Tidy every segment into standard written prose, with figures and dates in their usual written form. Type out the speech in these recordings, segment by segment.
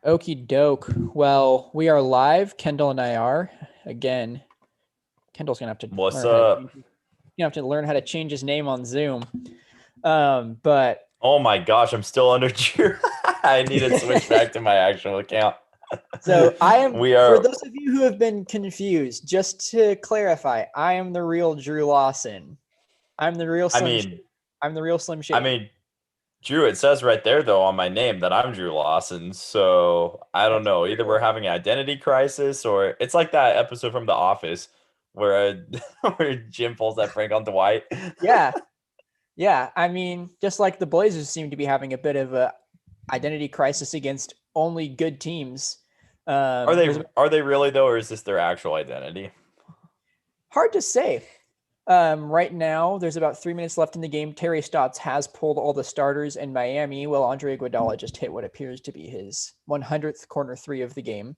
Okie doke. Well, we are live. Kendall and I are again. Kendall's gonna have to What's learn how to up? change. You have to learn how to change his name on Zoom. But Oh my gosh, I'm still under Drew. I need to switch back to my actual account. so I am. We For are, those of you who have been confused, just to clarify, I am the real Drew Lawson. I'm the real I Slim. mean, I'm the real Slim I Shady. mean, Drew, it says right there though on my name that I'm Drew Lawson. So I don't That's know. Either we're true. having an identity crisis or it's like that episode from The Office where where Jim pulls that prank on Dwight. Yeah, yeah. I mean, just like the Blazers seem to be having a bit of a identity crisis against only good teams. Are There's they are they really though, or is this their actual identity? hard to say. Right now, there's about 3 minutes left in the game. Terry Stotts has pulled all the starters in Miami, while Andre Iguodala just hit what appears to be his 100th corner three of the game.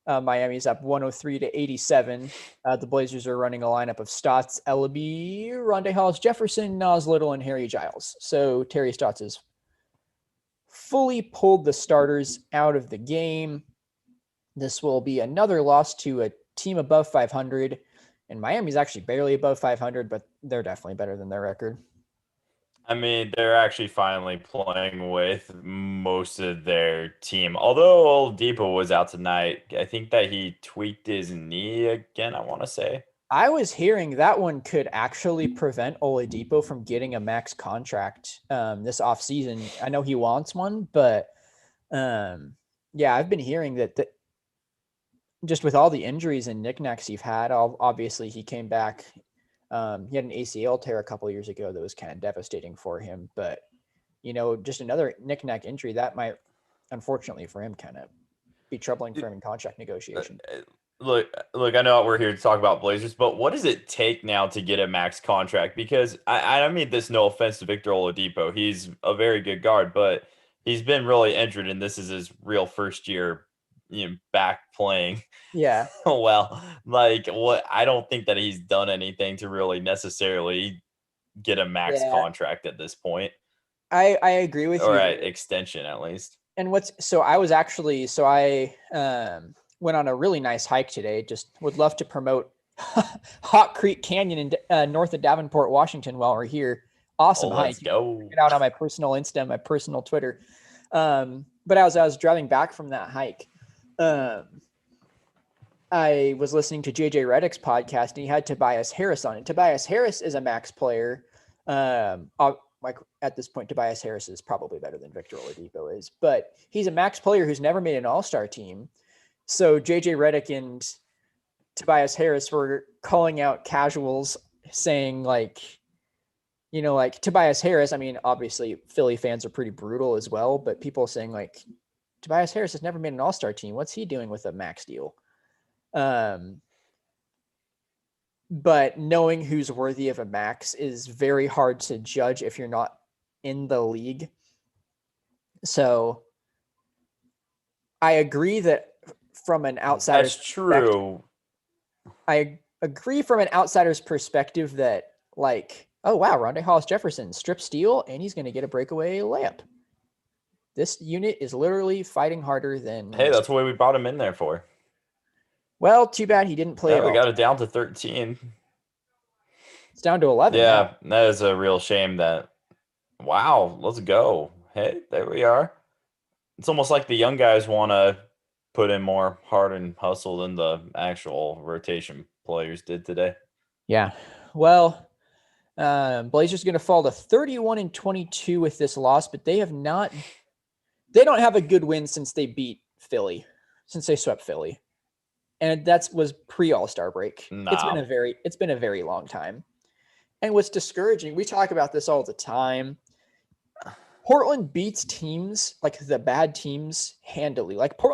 Miami's up 103 to 87. The Blazers are running a lineup of Stotts, Ellaby, Rondae Hollis Jefferson, Nas Little, and Harry Giles. So Terry Stotts has fully pulled the starters out of the game. This will be another loss to a team above 500. And Miami's actually barely above 500, but they're definitely better than their record. I mean, they're actually finally playing with most of their team. Although Oladipo was out tonight, I think that he tweaked his knee again, I want to say. I was hearing that one could actually prevent Oladipo from getting a max contract this offseason. I know he wants one, but yeah, I've been hearing that just with all the injuries and knickknacks he's had, obviously he came back. He had an ACL tear a couple of years ago that was kind of devastating for him, but just another knickknack injury that might, unfortunately for him, kind of be troubling for him in contract Uh, negotiation. uh, look, I know we're here to talk about Blazers, but what does it take now to get a max contract? Because I mean this no offense to Victor Oladipo. He's a very good guard, but he's been really injured, and this is his real first year, back playing. Yeah, Well, like what I don't think that he's done anything to really necessarily get a max yeah, contract at this point, I agree with or you at there. extension at least. And I went on a really nice hike today. Just would love to promote Hawk Creek Canyon in north of Davenport, Washington while we're here. Oh, Awesome hike. let's You can check go. it out on my personal Insta, my personal Twitter. But as I was driving back from that hike, um, I was listening to JJ Redick's podcast, and he had Tobias Harris on it. Tobias Harris is a max player. Like at this point, Tobias Harris is probably better than Victor Oladipo is, but he's a max player who's never made an All-Star team. So JJ Redick and Tobias Harris were calling out casuals, saying like Tobias Harris. I mean, obviously Philly fans are pretty brutal as well, but people saying like Tobias Harris has never made an All-Star team. What's he doing with a max deal? Um, but knowing who's worthy of a max is very hard to judge if you're not in the league. So I agree that from an outsider's That's perspective, true. I agree from an outsider's perspective that like, oh wow, Rondae Hollis Jefferson strip steal and he's going to get a breakaway layup. This unit is literally fighting harder than Hey, most. that's what we brought him in there for. Well, too bad he didn't play Yeah, at we all got it tonight. down to 13. It's down to 11 now. Yeah, that is a real shame that. Wow, let's go. Hey, there we are. It's almost like the young guys want to put in more heart and hustle than the actual rotation players did today. Yeah. Well, Blazers going to fall to 31-22 with this loss, but they don't have a good win since they beat Philly, since they swept Philly. And that was pre All-Star break. Nah. It's been a very long time. And what's discouraging, we talk about this all the time. Portland beats teams, like the bad teams, handily. Like when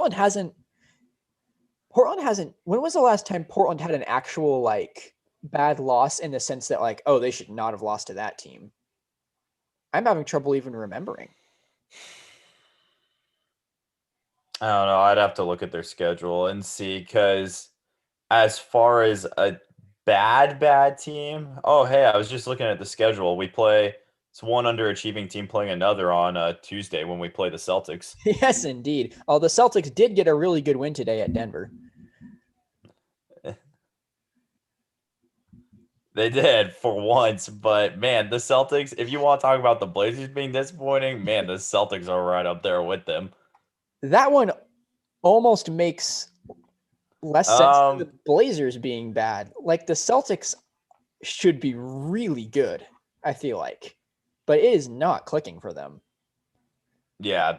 was the last time Portland had an actual like bad loss in the sense that like, oh, they should not have lost to that team? I'm having trouble even remembering. I don't know. I'd have to look at their schedule and see because as far as a bad team, oh, hey, I was just looking at the schedule. We play It's one underachieving team playing another on Tuesday when we play the Celtics. Yes, indeed. Oh, the Celtics did get a really good win today at Denver. They did for once, but man, the Celtics, if you want to talk about the Blazers being disappointing, man, the Celtics are right up there with them. That one almost makes less sense than the Blazers being bad. Like the Celtics should be really good, I feel like, but it is not clicking for them. Yeah.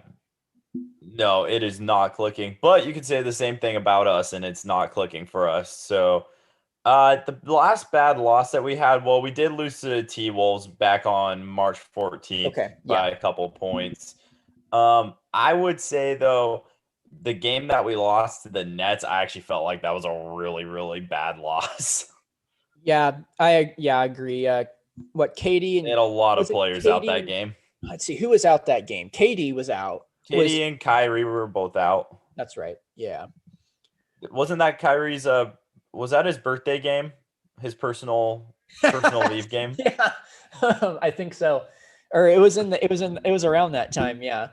No, it is not clicking, but you could say the same thing about us and it's not clicking for us. So, the last bad loss that we had, well, we did lose to the T-Wolves back on March 14th by a couple points. I would say though, the game that we lost to the Nets, I actually felt like that was a really, really bad loss. Yeah, I agree. What KD and They had a lot of was it players out KD that and- game. Let's see who was out that game. KD was out. KD and Kyrie were both out. That's right. Yeah. Wasn't that Kyrie's was that his birthday game? His personal leave game? Yeah. I think so. Or it was around that time, yeah.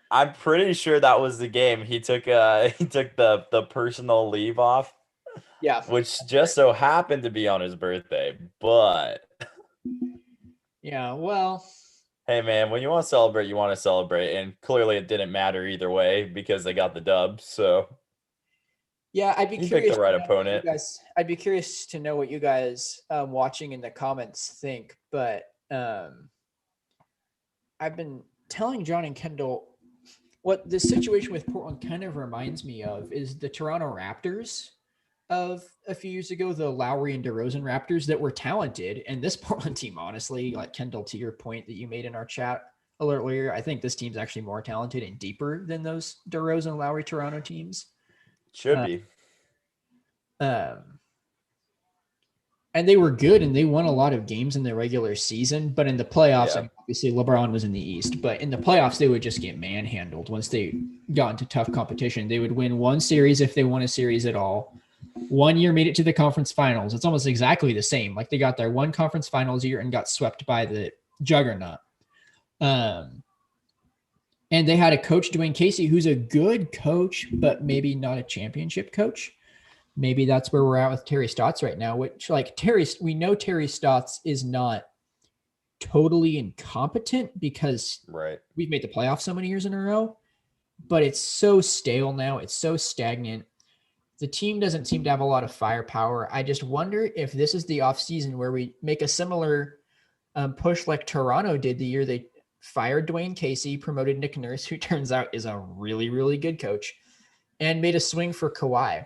I'm pretty sure that was the game. He took the personal leave off. Yeah. Which just so happened to be on his birthday. But yeah, well, hey man, when you want to celebrate, you want to celebrate. And clearly it didn't matter either way because they got the dub. So yeah, I'd be you curious. picked the right opponent. I'd be curious to know what you guys watching in the comments think. But I've been telling John and Kendall what this situation with Portland kind of reminds me of is the Toronto Raptors of a few years ago, the Lowry and DeRozan Raptors that were talented. And this Portland team, honestly, like Kendall, to your point that you made in our chat earlier, I think this team's actually more talented and deeper than those DeRozan, Lowry, Toronto teams. Should be. And they were good and they won a lot of games in the regular season, but in the playoffs, obviously LeBron was in the East, but in the playoffs, they would just get manhandled once they got into tough competition. They would win one series if they won a series at all. 1 year made it to the conference finals. It's almost exactly the same. Like they got their one conference finals year and got swept by the juggernaut. And they had a coach, Dwayne Casey, who's a good coach, but maybe not a championship coach. Maybe that's where we're at with Terry Stotts right now, which we know Terry Stotts is not totally incompetent because we've made the playoffs so many years in a row, but it's so stale now. It's so stagnant. The team doesn't seem to have a lot of firepower. I just wonder if this is the offseason where we make a similar push like Toronto did the year they fired Dwayne Casey, promoted Nick Nurse, who turns out is a really, really good coach, and made a swing for Kawhi.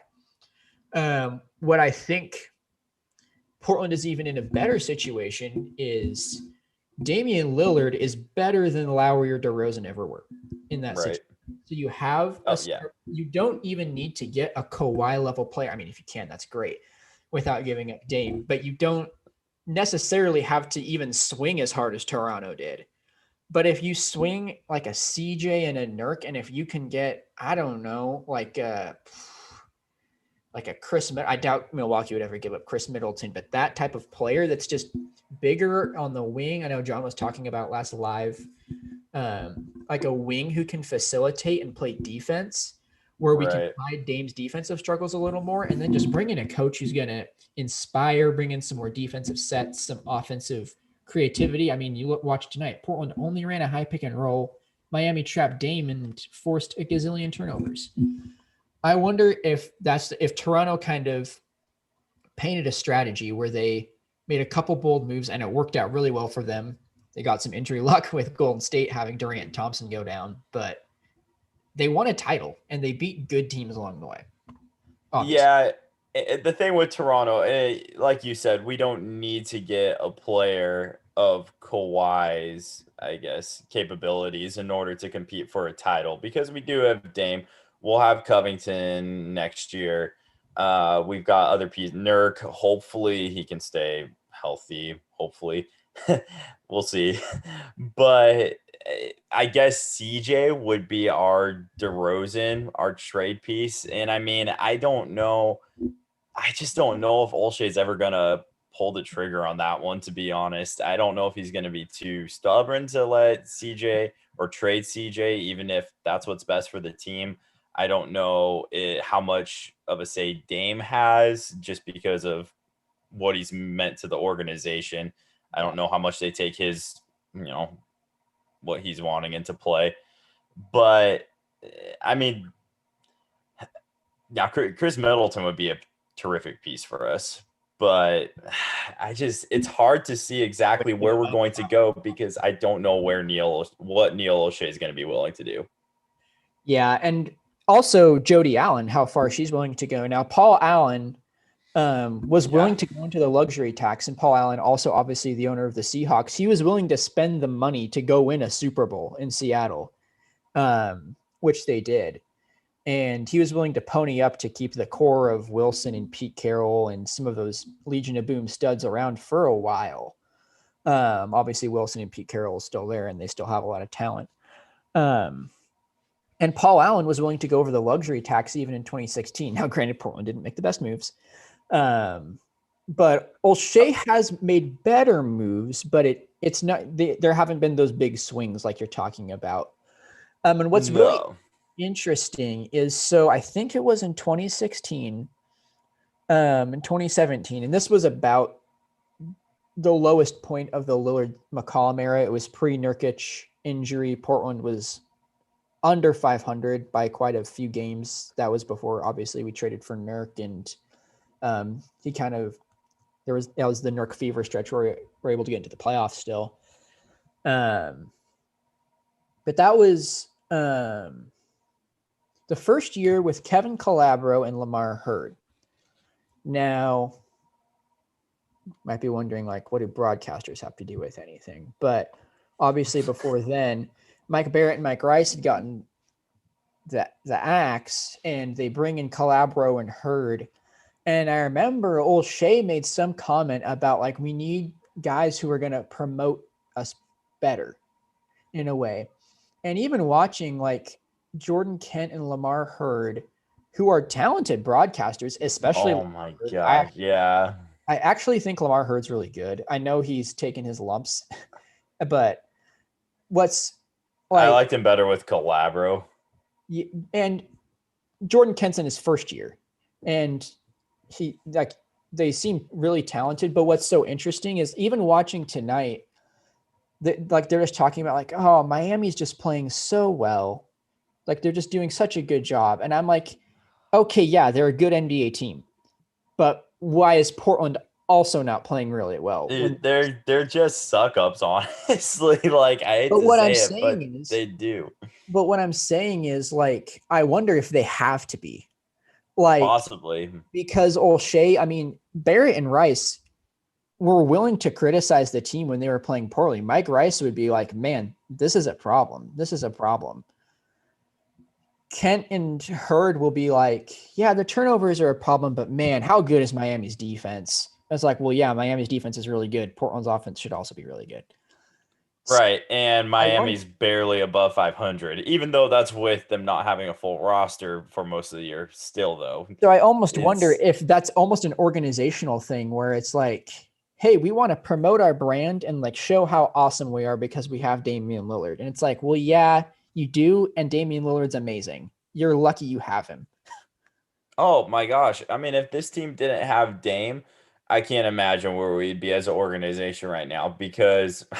What I think Portland is even in a better situation is Damian Lillard is better than Lowry or DeRozan ever were in that situation. So you have you don't even need to get a Kawhi level player. I mean, if you can, that's great without giving up Dame, but you don't necessarily have to even swing as hard as Toronto did. But if you swing like a CJ and a Nurk, and if you can get, I don't know, like a Chris, I doubt Milwaukee would ever give up Chris Middleton, but that type of player that's just bigger on the wing. I know John was talking about last live, like a wing who can facilitate and play defense where we can hide Dame's defensive struggles a little more, and then just bring in a coach who's going to inspire, bring in some more defensive sets, some offensive creativity. I mean, you watch tonight, Portland only ran a high pick and roll. Miami trapped Dame and forced a gazillion turnovers. I wonder if Toronto kind of painted a strategy where they made a couple bold moves and it worked out really well for them. They got some injury luck with Golden State having Durant and Thompson go down, but they won a title and they beat good teams along the way. Obviously. Yeah. The thing with Toronto, like you said, we don't need to get a player of Kawhi's, I guess, capabilities in order to compete for a title because we do have Dame. We'll have Covington next year. We've got other pieces. Nurk, hopefully he can stay healthy. Hopefully. We'll see. But I guess CJ would be our DeRozan, our trade piece. And I mean, I don't know. I just don't know if Olshey's ever going to pull the trigger on that one, to be honest. I don't know if he's going to be too stubborn to let CJ or trade CJ, even if that's what's best for the team. I don't know how much of a say Dame has, just because of what he's meant to the organization. I don't know how much they take his, what he's wanting into play. But I mean, yeah, Chris Middleton would be a terrific piece for us. But it's hard to see exactly where we're going to go, because I don't know what Neil O'Shea is going to be willing to do. Yeah, and also Jody Allen, how far she's willing to go. Now, Paul Allen was willing to go into the luxury tax, and Paul Allen, also obviously the owner of the Seahawks, he was willing to spend the money to go win a Super Bowl in Seattle, which they did. And he was willing to pony up to keep the core of Wilson and Pete Carroll and some of those Legion of Boom studs around for a while. Obviously, Wilson and Pete Carroll is still there, and they still have a lot of talent. And Paul Allen was willing to go over the luxury tax even in 2016. Now, granted, Portland didn't make the best moves. But O'Shea has made better moves, but it's not, there haven't been those big swings like you're talking about. And what's really interesting is, so I think it was in 2016, in 2017, and this was about the lowest point of the Lillard McCollum era. It was pre-Nurkic injury. Portland was under 500 by quite a few games. That was before, obviously, we traded for Nurk, and that was the Nurk fever stretch where we were able to get into the playoffs still. But that was the first year with Kevin Calabro and Lamar Hurd. Now, might be wondering, like, what do broadcasters have to do with anything? But obviously before then, Mike Barrett and Mike Rice had gotten the axe, and they bring in Calabro and Hurd. And I remember O'Shea made some comment about, like, we need guys who are going to promote us better in a way. And even watching, like, Jordan Kent and Lamar Hurd, who are talented broadcasters, especially. Oh my God. Yeah. I actually think Lamar Hurd's really good. I know he's taken his lumps, but I liked him better with Calabro. And Jordan Kent's in his first year, and they seem really talented. But what's so interesting is, even watching tonight, they're just talking about, like, oh, Miami's just playing so well. Like, they're just doing such a good job. And I'm like, okay, yeah, they're a good NBA team, but why is Portland also not playing really well? They're just suck ups, honestly. Like, I hate to say it, but they do. But what I'm saying is, like, I wonder if they have to be, like, possibly, because O'Shea, I mean, Barrett and Rice were willing to criticize the team when they were playing poorly. Mike Rice would be like, man, this is a problem. This is a problem. Kent and Hurd will be like, yeah, the turnovers are a problem, but man, how good is Miami's defense? It's like, well, yeah, Miami's defense is really good. Portland's offense should also be really good. Right, and Miami's barely above 500, even though that's with them not having a full roster for most of the year still, though. So I almost wonder if that's almost an organizational thing where it's like, hey, we want to promote our brand and, like, show how awesome we are because we have Damian Lillard. And it's like, well, yeah, you do, and Damian Lillard's amazing. You're lucky you have him. Oh, my gosh. I mean, if this team didn't have Dame, I can't imagine where we'd be as an organization right now, because –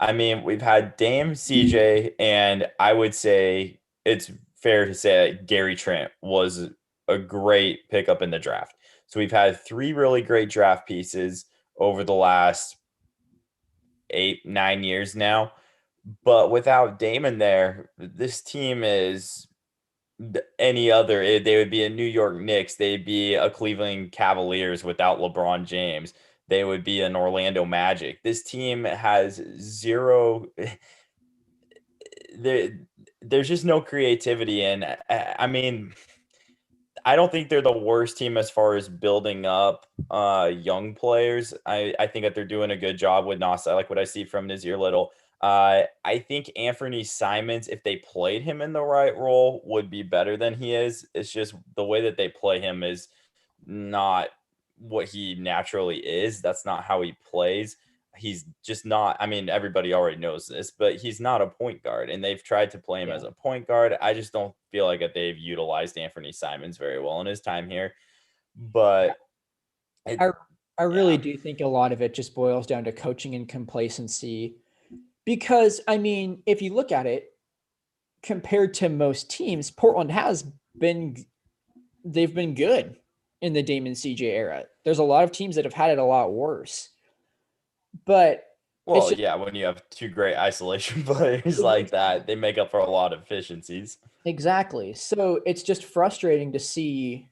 I mean, we've had Dame, CJ, and I would say it's fair to say that Gary Trent was a great pickup in the draft. So we've had 3 really great draft pieces over the last 8-9 years now. But without Dame in there, this team is any other. They would be a New York Knicks. They'd be a Cleveland Cavaliers without LeBron James. They would be an Orlando Magic. This team has zero. There's just no creativity. And I mean, I don't think they're the worst team as far as building up young players. I think that they're doing a good job with Nas. I like what I see from Nazir Little. I think Anthony Simons, if they played him in the right role, would be better than he is. It's just the way that they play him is not what he naturally is. That's not how he plays. He's just not. I mean, everybody already knows this, but he's not a point guard, and they've tried to play him Yeah. as a point guard. I just don't feel like that they've utilized Anthony Simons very well in his time here. But it, I really yeah, do think a lot of it just boils down to coaching and complacency. Because, I mean, if you look at it, compared to most teams, Portland has been, they've been good in the Damon CJ era. There's a lot of teams that have had it a lot worse. But it's well, just yeah, when you have two great isolation players like that, they make up for a lot of efficiencies. exactly. So it's just frustrating to see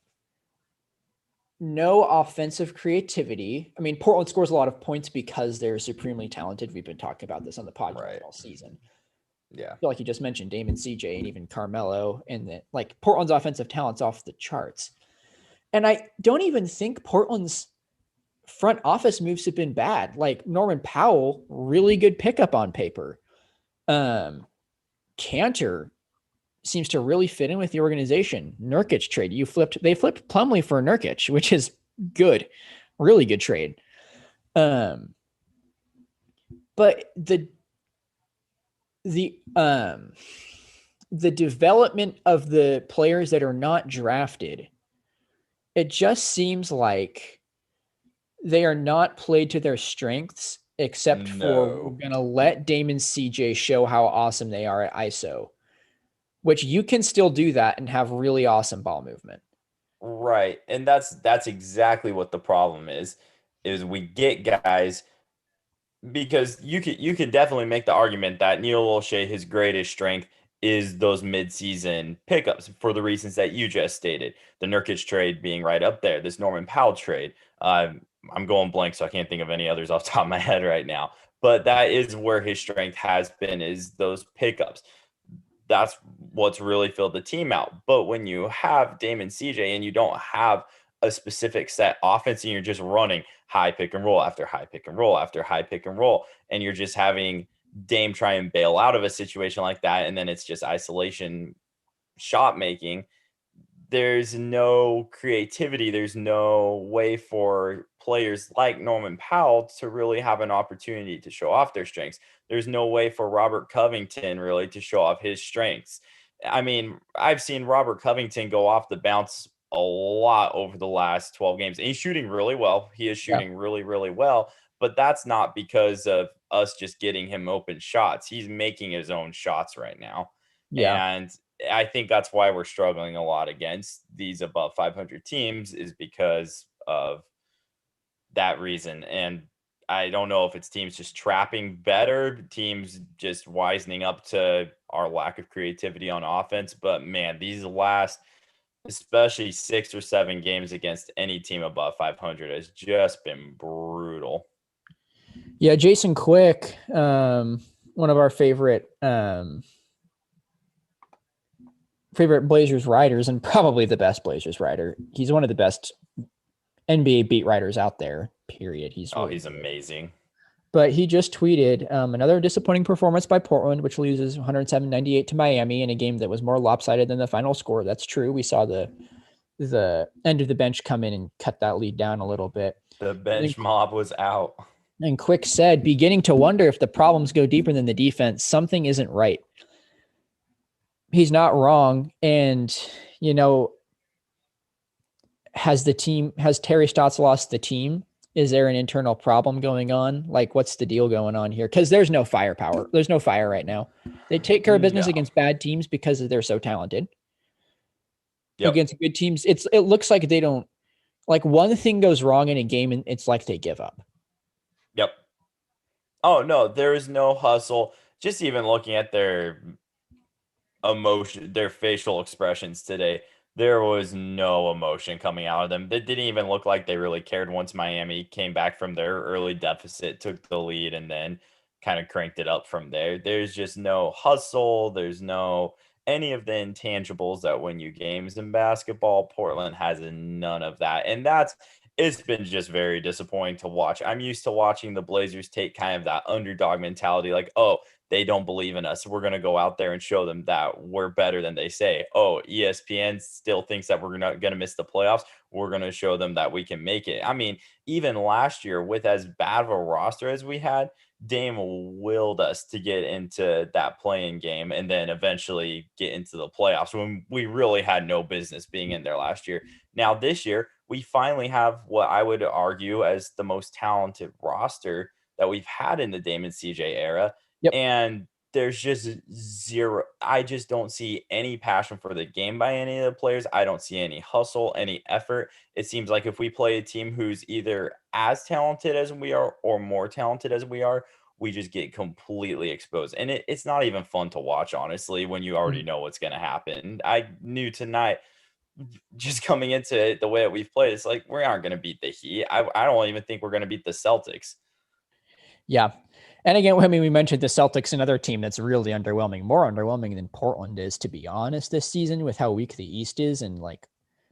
no offensive creativity. I mean, Portland scores a lot of points because they're supremely talented. We've been talking about this on the podcast Right. all season. Yeah. I feel like you just mentioned Damon CJ and even Carmelo, and that like Portland's offensive talent's off the charts. And I don't even think Portland's front office moves have been bad. Like Norman Powell, really good pickup on paper. Cantor seems to really fit in with the organization. Nurkic trade. They flipped Plumlee for Nurkic, which is good. Really good trade. But the development of the players that are not drafted, it just seems like they are not played to their strengths, except for we're No. going to let Damon CJ show how awesome they are at ISO, which you can still do that and have really awesome ball movement. Right. And that's exactly what the problem is we get guys because you could definitely make the argument that Neil Olshey, his greatest strength is those midseason pickups for the reasons that you just stated. The Nurkic trade being right up there, this Norman Powell trade. I'm going blank, so I can't think of any others off the top of my head right now. But that is where his strength has been, is those pickups. That's what's really filled the team out. But when you have Damon CJ and you don't have a specific set offense and you're just running high pick and roll after high pick and roll after high pick and roll, and you're just having Dame try and bail out of a situation like that, and then it's just isolation shot making, there's no creativity. There's no way for players like Norman Powell to really have an opportunity to show off their strengths. There's no way for Robert Covington really to show off his strengths. I mean, I've seen Robert Covington go off the bounce a lot over the last 12 games. And he's shooting really well. He is Yeah. shooting really, really well. But that's not because of us just getting him open shots. He's making his own shots right now. Yeah. And I think that's why we're struggling a lot against these above 500 teams, is because of that reason. And I don't know if it's teams just trapping better, teams just wisening up to our lack of creativity on offense. But man, these last, especially 6 or 7 games against any team above 500 has just been brutal. Yeah. Jason Quick, one of our favorite Blazers writers, and probably the best Blazers writer. He's one of the best NBA beat writers out there, period. He's amazing. But he just tweeted another disappointing performance by Portland, which loses 107-98 to Miami in a game that was more lopsided than the final score. That's true. We saw the end of the bench come in and cut that lead down a little bit. The bench mob was out. And Quick said, beginning to wonder if the problems go deeper than the defense, something isn't right. He's not wrong. And, you know, has Terry Stotts lost the team? Is there an internal problem going on? Like, what's the deal going on here? Because there's no firepower. There's no fire right now. They take care of business against bad teams because they're so talented. Yep. Against good teams, it looks like they don't. Like, one thing goes wrong in a game, and it's like they give up. Yep. Oh, no, there is no hustle. Just even looking at their emotion, their facial expressions today, there was no emotion coming out of them. It didn't even look like they really cared once Miami came back from their early deficit, took the lead, and then kind of cranked it up from there. There's just no hustle. There's no any of the intangibles that win you games in basketball. Portland has none of that. And it's been just very disappointing to watch. I'm used to watching the Blazers take kind of that underdog mentality, like, oh, they don't believe in us. We're going to go out there and show them that we're better than they say. Oh, ESPN still thinks that we're not going to miss the playoffs. We're going to show them that we can make it. I mean, even last year with as bad of a roster as we had, Dame willed us to get into that playing game and then eventually get into the playoffs when we really had no business being in there last year. Now, this year, we finally have what I would argue as the most talented roster that we've had in the Dame and CJ era. Yep. And there's just zero. I just don't see any passion for the game by any of the players. I don't see any hustle, any effort. It seems like if we play a team who's either as talented as we are or more talented as we are, we just get completely exposed. And it's not even fun to watch, honestly, when you already know what's going to happen. I knew tonight, just coming into it, the way that we've played, it's like we aren't going to beat the Heat. I don't even think we're going to beat the Celtics. Yeah. And again, I mean, we mentioned the Celtics, another team that's really underwhelming, more underwhelming than Portland is, to be honest, this season with how weak the East is. And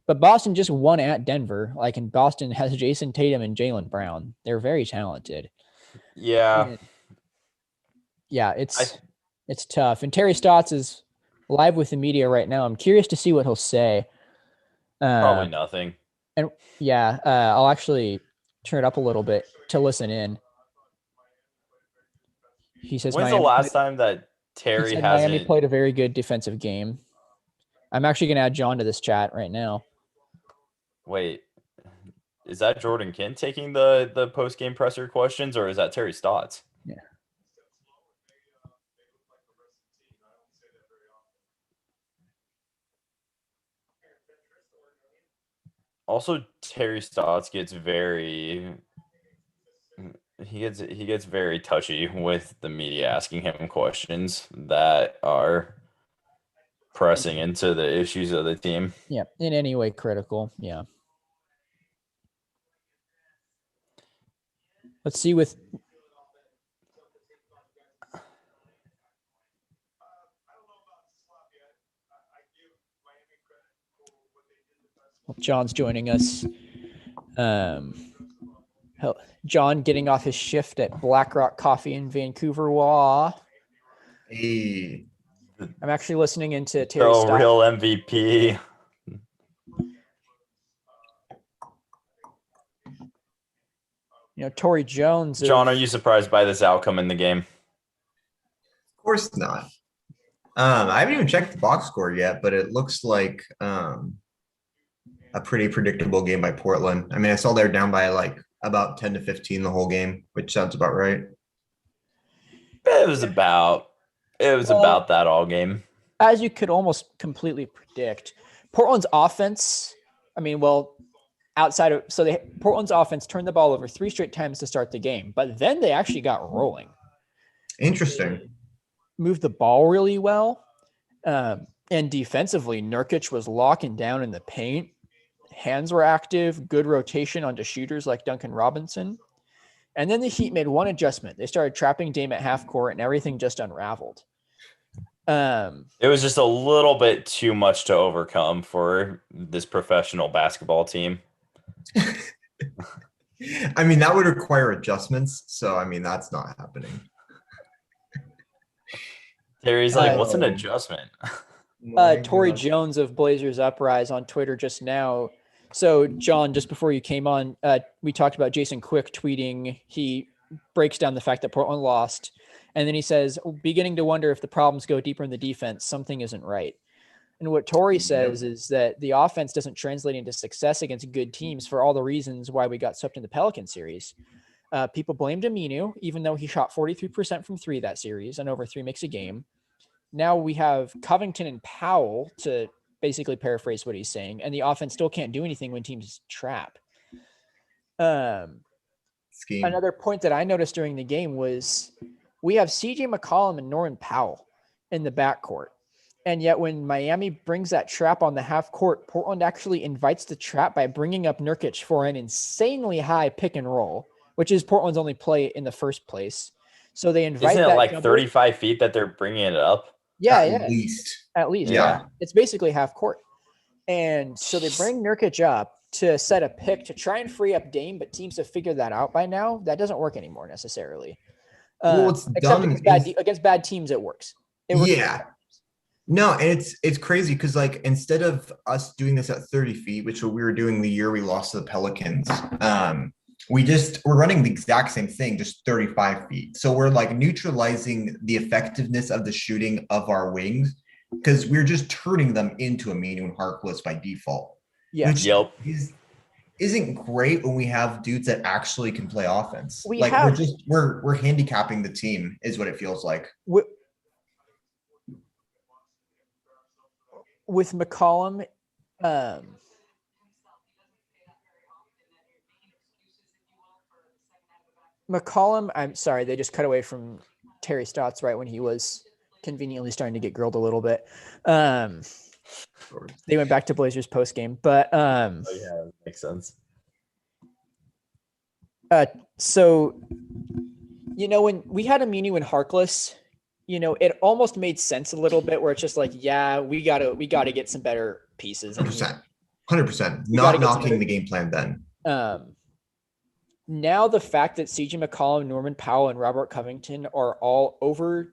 but Boston just won at Denver. And Boston has Jason Tatum and Jaylen Brown. They're very talented. Yeah. Yeah, it's tough. And Terry Stotts is live with the media right now. I'm curious to see what he'll say. Probably nothing. And yeah, I'll actually turn it up a little bit to listen in. He says, when's the last time that Terry hasn't... Miami played a very good defensive game. I'm actually going to add John to this chat right now. Wait, is that Jordan Kent taking the post-game presser questions, or is that Terry Stotts? Yeah. Also, Terry Stotts gets very... He gets very touchy with the media asking him questions that are pressing into the issues of the team. Yeah, in any way critical. Yeah. Let's see with... John's joining us. John getting off his shift at Black Rock Coffee in Vancouver. Wah. Hey. I'm actually listening into Terry Stotts. Real MVP. Torrey Jones. John, are you surprised by this outcome in the game? Of course not. I haven't even checked the box score yet, but it looks like a pretty predictable game by Portland. I mean, I saw they're down by about 10 to 15 the whole game, which sounds about right. It was about that all game. As you could almost completely predict. Portland's offense, Portland's offense turned the ball over 3 straight times to start the game, but then they actually got rolling. Interesting. They moved the ball really well. And defensively, Nurkic was locking down in the paint. Hands were active, good rotation onto shooters like Duncan Robinson. And then the Heat made one adjustment. They started trapping Dame at half court and everything just unraveled. It was just a little bit too much to overcome for this professional basketball team. I mean, that would require adjustments. So, that's not happening. Terry's like, what's an adjustment? Torrey Jones of Blazers Uprise on Twitter just now. So, John, just before you came on, we talked about Jason Quick tweeting. He breaks down the fact that Portland lost. And then he says, beginning to wonder if the problems go deeper in the defense, something isn't right. And what Torrey says is that the offense doesn't translate into success against good teams for all the reasons why we got swept in the Pelican series. People blamed Aminu, even though he shot 43% from 3 that series and over 3 makes a game. Now we have Covington and Powell, to basically paraphrase what he's saying, and the offense still can't do anything when teams trap. Another point that I noticed during the game was we have CJ McCollum and Norman Powell in the backcourt. And yet when Miami brings that trap on the half court, Portland actually invites the trap by bringing up Nurkic for an insanely high pick and roll, which is Portland's only play in the first place. So they invite Isn't it 35 feet that they're bringing it up? Yeah, At least. Yeah. It's basically half court. And so they bring Nurkic up to set a pick to try and free up Dame, but teams have figured that out by now. That doesn't work anymore necessarily. Well, it's Except dumb. against bad teams, it works. It works. Yeah. No, and it's crazy because like instead of us doing this at 30 feet, which we were doing the year we lost to the Pelicans, we're running the exact same thing, just 35 feet. So we're like neutralizing the effectiveness of the shooting of our wings because we're just turning them into a Aminu and Harkless by default. Yeah. Which Yep. isn't great when we have dudes that actually can play offense. We like have- we're handicapping the team is what it feels like. With McCollum, I'm sorry, they just cut away from Terry Stotts right when he was conveniently starting to get grilled a little bit. They went back to Blazers post game, but Oh, yeah, makes sense. so when we had Aminu and Harkless, it almost made sense a little bit where it's just like, yeah, we gotta get some better pieces. 100%. We Not gotta get knocking the game plan then. Now the fact that CJ McCollum, Norman Powell, and Robert Covington are all over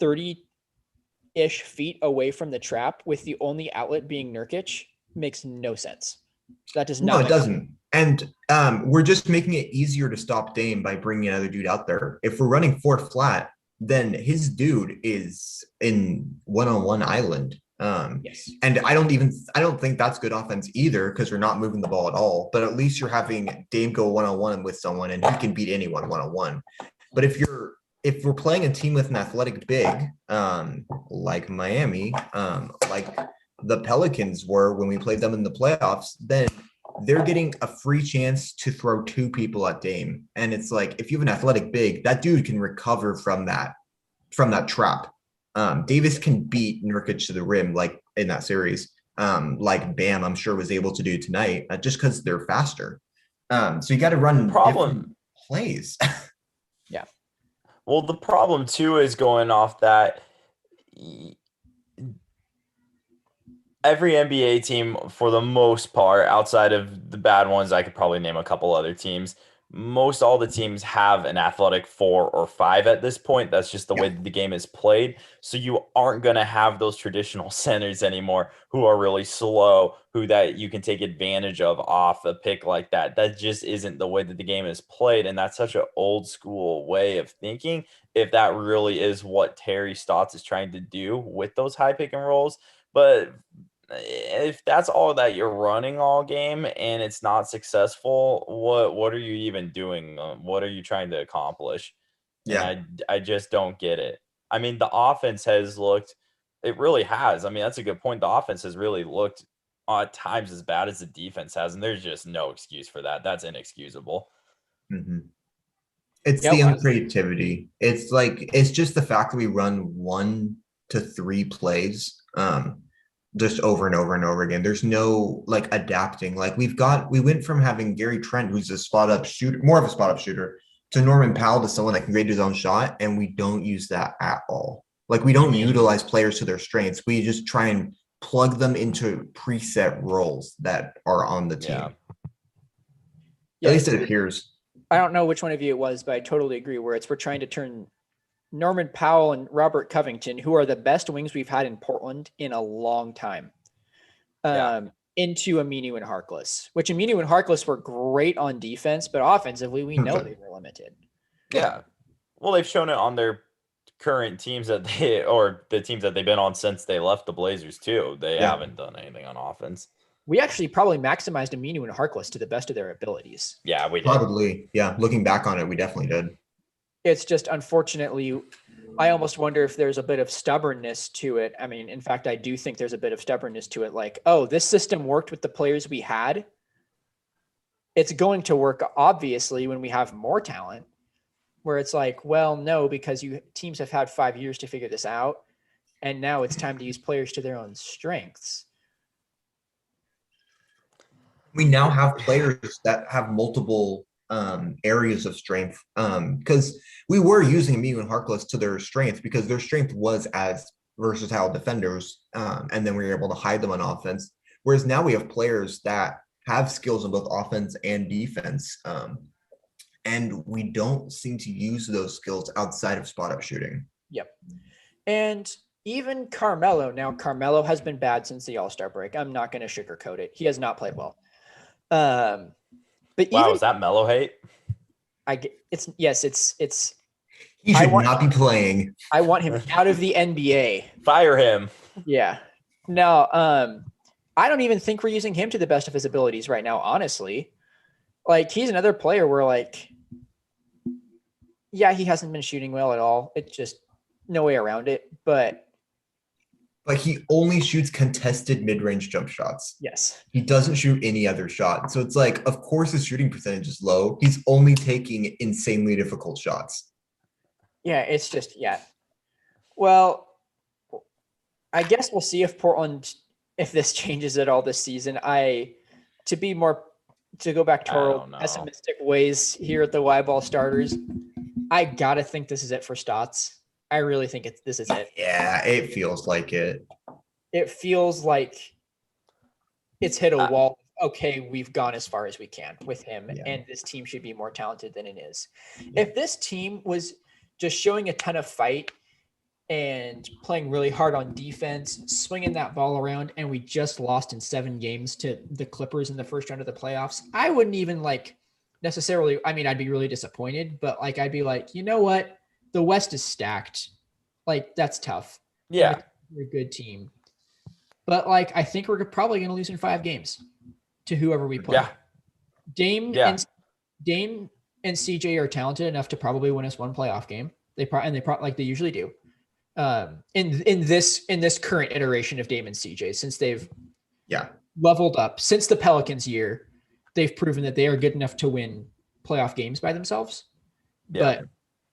30-ish feet away from the trap with the only outlet being Nurkic makes no sense. That does not. No, it doesn't. And we're just making it easier to stop Dame by bringing another dude out there. If we're running 4 flat, then his dude is in one-on-one island. Yes. And I don't think that's good offense either because we're not moving the ball at all. But at least you're having Dame go one-on-one with someone and he can beat anyone one-on-one. But if we're playing a team with an athletic big, like Miami, like the Pelicans were when we played them in the playoffs, then they're getting a free chance to throw 2 people at Dame. And it's like, if you have an athletic big, that dude can recover from that trap. Davis can beat Nurkic to the rim, like in that series, like Bam, I'm sure was able to do tonight, just because they're faster. So you got to run different plays. Yeah. Well, the problem too is going off that every NBA team, for the most part, outside of the bad ones, I could probably name a couple other teams. Most all the teams have an athletic 4 or 5 at this point. That's just the way that the game is played. So you aren't going to have those traditional centers anymore who are really slow, who that you can take advantage of off a pick like that. That just isn't the way that the game is played. And that's such an old school way of thinking. If that really is what Terry Stotts is trying to do with those high pick and rolls. But if that's all that you're running all game and it's not successful, what are you even doing? What are you trying to accomplish? Yeah. And I just don't get it. I mean, the offense has looked, it really has. I mean, that's a good point. The offense has really looked at times as bad as the defense has, and there's just no excuse for that. That's inexcusable. Mm-hmm. It's the uncreativity. It's just the fact that we run 1 to 3 plays. Just over and over and over again. There's no like adapting. Like we went from having Gary Trent, who's a spot up shooter, more of a spot up shooter, to Norman Powell, to someone that can create his own shot. And we don't use that at all. Like we don't utilize players to their strengths. We just try and plug them into preset roles that are on the team. Yeah. At least it appears. I don't know which one of you it was, but I totally agree where we're trying to turn Norman Powell and Robert Covington, who are the best wings we've had in Portland in a long time, into Aminu and Harkless, which Aminu and Harkless were great on defense, but offensively, we know they were limited. Yeah. Well, they've shown it on their current teams or the teams that they've been on since they left the Blazers too. They haven't done anything on offense. We actually probably maximized Aminu and Harkless to the best of their abilities. Yeah, we did. Probably. Yeah. Looking back on it, we definitely did. It's just, unfortunately, I almost wonder if there's a bit of stubbornness to it. I mean, in fact, I do think there's a bit of stubbornness to it. Like, oh, this system worked with the players we had. It's going to work, obviously, when we have more talent, where it's like, well, no, because teams have had 5 years to figure this out. And now it's time to use players to their own strengths. We now have players that have multiple areas of strength, because we were using Aminu and Harkless to their strength because their strength was as versatile defenders, and then we were able to hide them on offense. Whereas now we have players that have skills in both offense and defense, and we don't seem to use those skills outside of spot up shooting. Yep. And even Carmelo, now Carmelo has been bad since the All-Star break. I'm not going to sugarcoat it. He has not played well. But Wow, even is that mellow hate? it's He should not be playing. I want him out of the NBA. Fire him. Yeah. No, I don't even think we're using him to the best of his abilities right now, honestly. Like, he's another player where, like, yeah, he hasn't been shooting well at all. It's just no way around it. But he only shoots contested mid-range jump shots. yes, He doesn't shoot any other shot. So it's like, of course his shooting percentage is low. He's only taking insanely difficult shots. yeah, it's just, yeah. Well, I guess we'll see if Portland, if this changes at all this season. To go back to our pessimistic ways here at the Y-Ball starters, I gotta think this is it for Stotts. I really think this is it. Yeah, it feels like it. It feels like it's hit a wall. Okay, we've gone as far as we can with him, and this team should be more talented than it is. If this team was just showing a ton of fight and playing really hard on defense, swinging that ball around, and we just lost in 7 games to the Clippers in the first round of the playoffs, I wouldn't even necessarily, I mean, I'd be really disappointed, but I'd be like, you know what? The West is stacked. That's tough. Yeah. We're a good team. But I think we're probably going to lose in 5 games to whoever we play. Yeah. Dame and CJ are talented enough to probably win us 1 playoff game. They usually do. In this current iteration of Dame and CJ, since they've leveled up since the Pelicans year, they've proven that they are good enough to win playoff games by themselves, but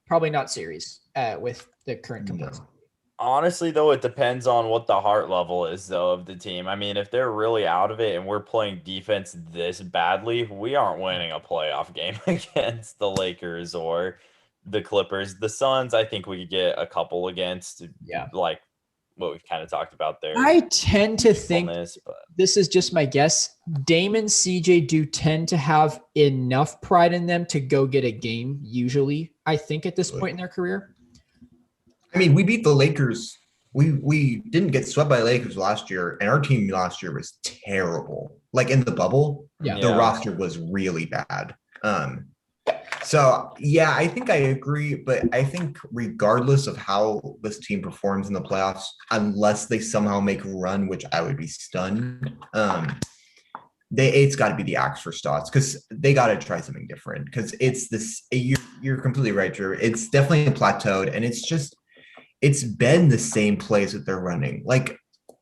probably not series with the current complexity. Honestly, though, it depends on what the heart level is, though, of the team. I mean, if they're really out of it and we're playing defense this badly, we aren't winning a playoff game against the Lakers or the Clippers. The Suns, I think we could get a couple against, like what we've kind of talked about there. I tend to think this is just my guess. Dame and CJ do tend to have enough pride in them to go get a game, usually, I think, at this point in their career. I mean, we beat the Lakers. We didn't get swept by the Lakers last year, and our team last year was terrible. In the bubble, the roster was really bad. So, I think I agree, but I think regardless of how this team performs in the playoffs, unless they somehow make a run, which I would be stunned, it's got to be the axe for Stotts, because they got to try something different, because it's this, you're completely right, Drew. It's definitely plateaued, and it's been the same plays that they're running.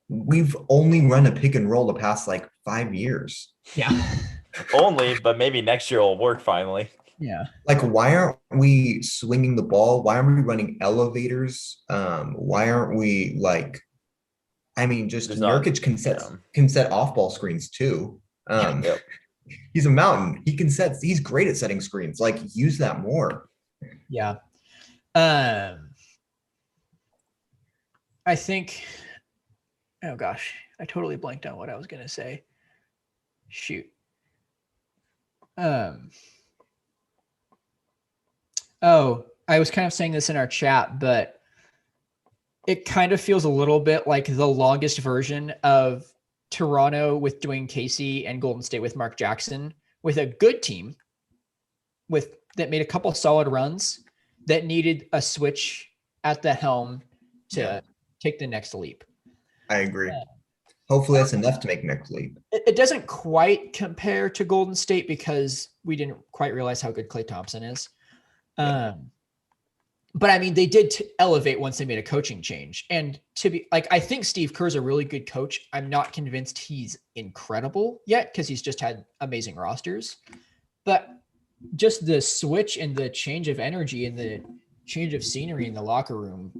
We've only run a pick and roll the past 5 years. Yeah. Only, but maybe next year will work finally. Yeah. Why aren't we swinging the ball? Why aren't we running elevators? Why aren't we Nurkic can set off ball screens too. He's a mountain. He's great at setting screens. Use that more. Yeah. I think, oh gosh, I totally blanked on what I was going to say. Shoot. I was kind of saying this in our chat, but it kind of feels a little bit like the longest version of Toronto with Dwayne Casey and Golden State with Mark Jackson, with a good team that made a couple solid runs that needed a switch at the helm to take the next leap. I agree. Hopefully that's enough to make next leap. It doesn't quite compare to Golden State because we didn't quite realize how good Klay Thompson is. But I mean, they did elevate once they made a coaching change. And I think Steve Kerr's a really good coach. I'm not convinced he's incredible yet because he's just had amazing rosters. But just the switch and the change of energy and the change of scenery in the locker room,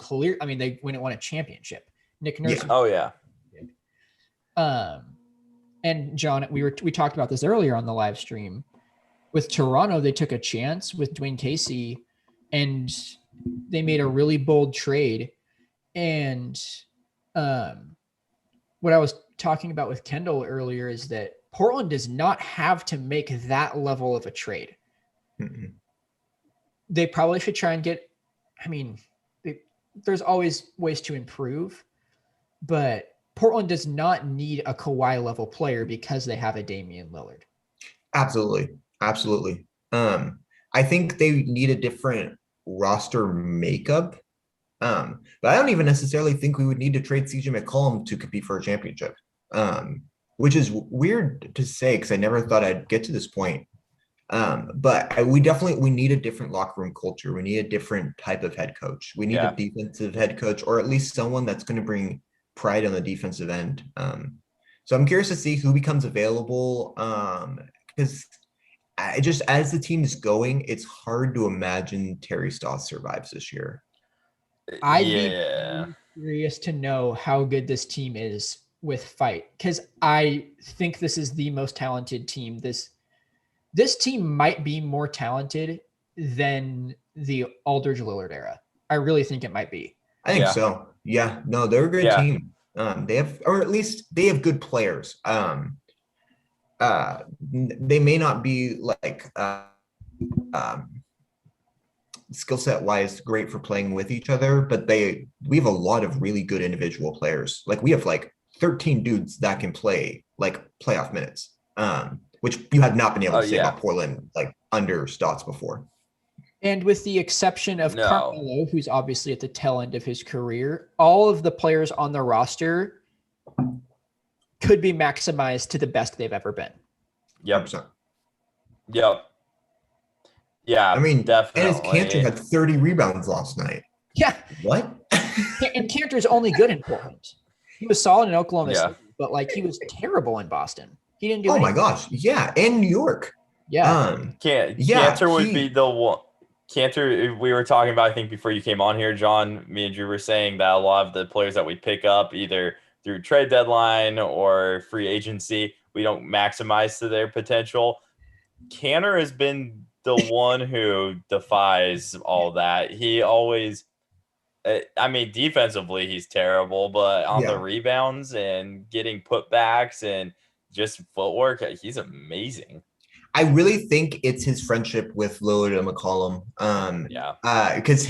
they went and won a championship. Nick Nurse. And John, we talked about this earlier on the live stream. With Toronto, they took a chance with Dwayne Casey and they made a really bold trade. And what I was talking about with Kendall earlier is that Portland does not have to make that level of a trade. Mm-mm. They probably should try and get, I mean, there's always ways to improve, but Portland does not need a Kawhi level player because they have a Damian Lillard. Absolutely. Absolutely. I think they need a different roster makeup. But I don't even necessarily think we would need to trade CJ McCollum to compete for a championship. Which is weird to say because I never thought I'd get to this point. But we need a different locker room culture. We need a different type of head coach. We need a defensive head coach, or at least someone that's going to bring pride on the defensive end. So I'm curious to see who becomes available. Because I just, as the team is going, it's hard to imagine Terry Stotts survives this year. I'd be very curious to know how good this team is with fight, because I think this is the most talented team. This team might be more talented than the Aldridge Lillard era. I really think it might be. I think so. Yeah, no, they're a good team. They have, or at least they have good players. They may not be like skill set wise great for playing with each other, but we have a lot of really good individual players. Like we have like 13 dudes that can play like playoff minutes, which you have not been able to say about Portland like under Stotts before. And with the exception of Carmelo, who's obviously at the tail end of his career, all of the players on the roster could be maximized to the best they've ever been. Yep. Yep. Yeah, I mean, definitely. And Kanter had 30 rebounds last night. Yeah. What? And Kanter's only good in Portland. He was solid in Oklahoma City, but like he was terrible in Boston. He didn't do anything. Oh my gosh. Yeah. And New York. Yeah. Kanter would be the one. Kanter, we were talking about, I think before you came on here, John, me and Drew were saying that a lot of the players that we pick up either through trade deadline or free agency, we don't maximize to their potential. Kanter has been the one who defies all that. He always, I mean, defensively, he's terrible, but on the rebounds and getting putbacks and just footwork, he's amazing. I really think it's his friendship with Lillard and McCollum. Because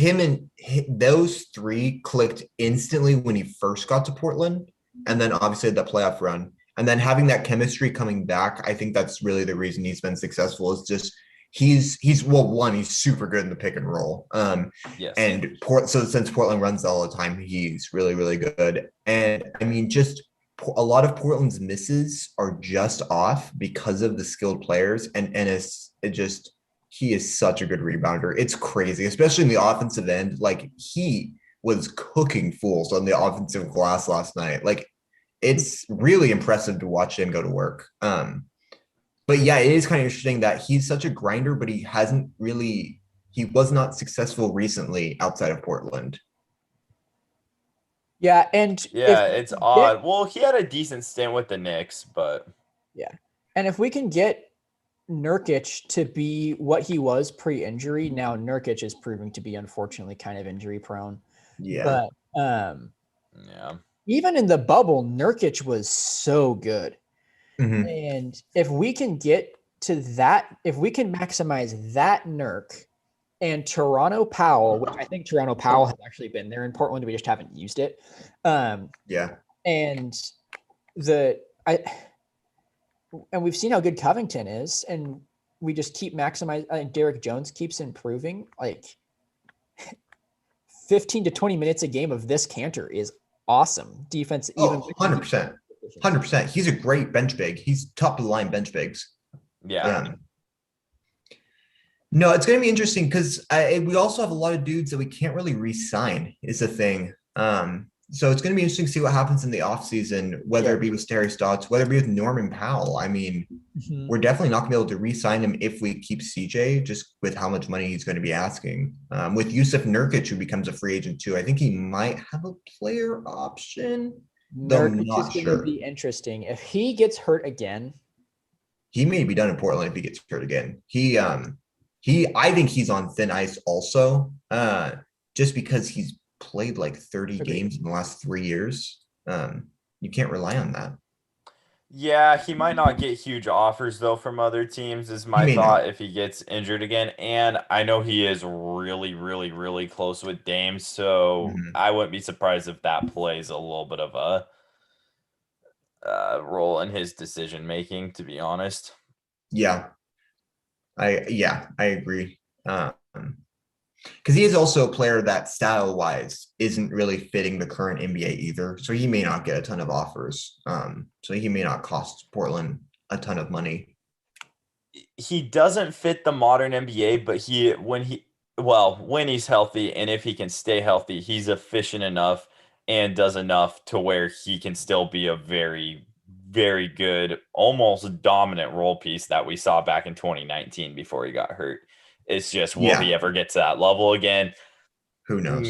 those three clicked instantly when he first got to Portland, and then obviously the playoff run, and then having that chemistry coming back. I think that's really the reason he's been successful. Is just he's super good in the pick and roll. And so since Portland runs all the time, he's really, really good. And I mean, just a lot of Portland's misses are just off because of the skilled players, and Ennis, he is such a good rebounder. It's crazy, especially in the offensive end. Like he was cooking fools on the offensive glass last night. Like it's really impressive to watch him go to work. But yeah, it is kind of interesting that he's such a grinder, but he was not successful recently outside of Portland. Yeah, and it's odd. Well, he had a decent stint with the Knicks, but and if we can get Nurkic to be what he was pre-injury, now Nurkic is proving to be unfortunately kind of injury prone. Yeah, but even in the bubble, Nurkic was so good, and if we can get to that, if we can maximize that Nurk. And Toronto Powell, which I think Toronto Powell has actually been there in Portland, we just haven't used it. And we've seen how good Covington is, and we just keep maximizing. Derek Jones keeps improving. Like 15 to 20 minutes a game of this Kanter is awesome. Defense, even 100%. He's a great bench big. He's top of the line bench bigs. Yeah. No, it's going to be interesting because we also have a lot of dudes that we can't really re-sign is the thing. So it's going to be interesting to see what happens in the offseason, whether it be with Terry Stotts, whether it be with Norman Powell. I mean, we're definitely not going to be able to re-sign him if we keep CJ, just with how much money he's going to be asking. With Jusuf Nurkic, who becomes a free agent too, I think he might have a player option. Nurkic is going to be interesting. If he gets hurt again. He may be done in Portland if he gets hurt again. I think he's on thin ice also, just because he's played like 30 games in the last 3 years. You can't rely on that. Yeah, he might not get huge offers though from other teams, is He my may not. thought if he gets injured again. And I know he is really, really, really close with Dame, so Mhm. I wouldn't be surprised if that plays a little bit of a role in his decision making, to be honest. Yeah, I agree. Because he is also a player that style wise isn't really fitting the current NBA either. So he may not get a ton of offers. So he may not cost Portland a ton of money. He doesn't fit the modern NBA, but when he's healthy and if he can stay healthy, he's efficient enough and does enough to where he can still be a very, very good, almost dominant role piece that we saw back in 2019 before he got hurt. It's just, will he Yeah, ever get to that level again? who knows?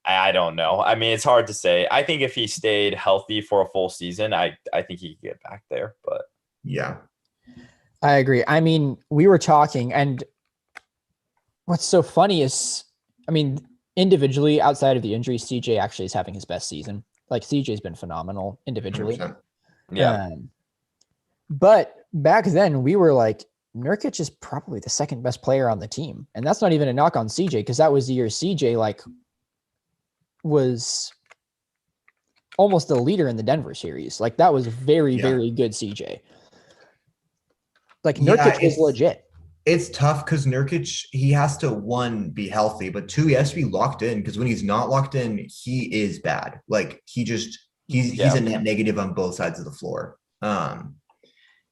I don't know. I mean, it's hard to say. I think if he stayed healthy for a full season, I think he could get back there, but Yeah. I agree. I mean, we were talking, and what's so funny is, I mean, individually, outside of the injury, CJ actually is having his best season. Like CJ's been phenomenal individually. 100%. yeah. But back then, we were like, Nurkic is probably the second best player on the team, and that's not even a knock on CJ because that was the year CJ was almost the leader in the Denver series. Like that was very, Yeah. very good CJ. Like Yeah, Nurkic was legit. it's tough because Nurkic, he has to one, be healthy, but two, he has to be locked in because when he's not locked in, he is bad. Like he's Yeah. a net negative on both sides of the floor.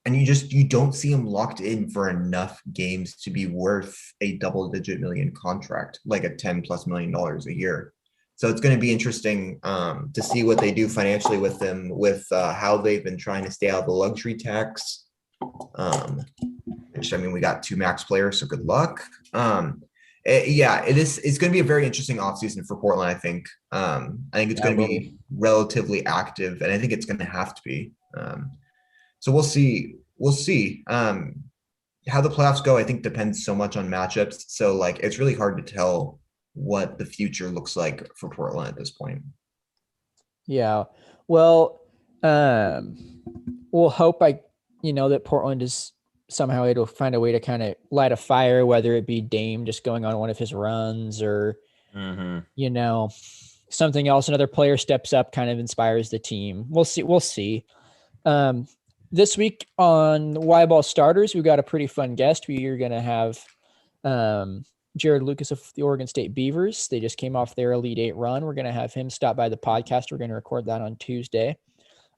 And you don't see him locked in for enough games to be worth a double-digit million contract, like a $10+ million a year. So it's going to be interesting to see what they do financially with them, with how they've been trying to stay out of the luxury tax. Which I mean, we got two max players, so good luck. It's going to be a very interesting offseason for Portland. I think it's Yeah, going to will be be. relatively active, and I think it's going to have to be. So we'll see. We'll see. How the playoffs go, I think, depends so much on matchups. So like, it's really hard to tell what the future looks like for Portland at this point. Yeah. Well, we'll hope that Portland is somehow able to find a way to kind of light a fire, whether it be Dame just going on one of his runs or, something else. Another player steps up, kind of inspires the team. We'll see. We'll see. This week on Y Ball Starters, we've got a pretty fun guest. We are going to have Jared Lucas of the Oregon State Beavers. They just came off their Elite Eight run. We're going to have him stop by the podcast. We're going to record that on Tuesday.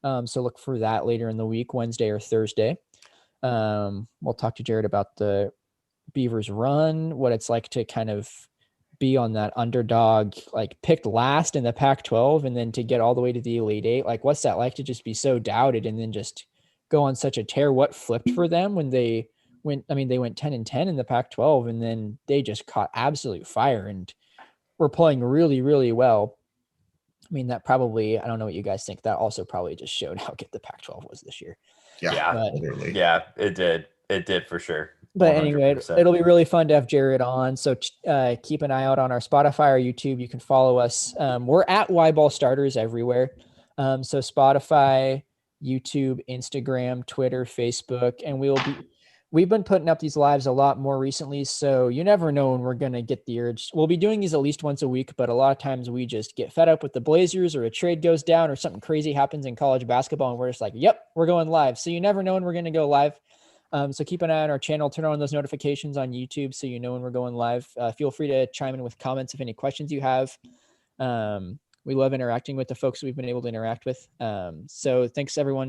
So look for that later in the week, Wednesday or Thursday. We'll talk to Jared about the Beavers run, what it's like to kind of be on that underdog, like picked last in the Pac-12 and then to get all the way to the Elite Eight. Like, what's that like to just be so doubted and then just go on such a tear? What flipped for them when they went 10-10 in the Pac-12 and then they just caught absolute fire and were playing really, really well. I mean, that probably, I don't know what you guys think. That also probably just showed how good the Pac-12 was this year. Yeah. Literally. Yeah, it did. It did for sure. But anyway, 100%. it'll be really fun to have Jared on. So keep an eye out on our Spotify or YouTube. You can follow us. We're at Y Ball Starters everywhere. So Spotify, YouTube, Instagram, Twitter, Facebook, and we've been putting up these lives a lot more recently. So you never know when we're going to get the urge. We'll be doing these at least once a week, but a lot of times we just get fed up with the Blazers or a trade goes down or something crazy happens in college basketball. And we're just like, yep, we're going live. So you never know when we're going to go live. So keep an eye on our channel, turn on those notifications on YouTube so you know when we're going live. Feel free to chime in with comments if any questions you have. We love interacting with the folks we've been able to interact with. So thanks everyone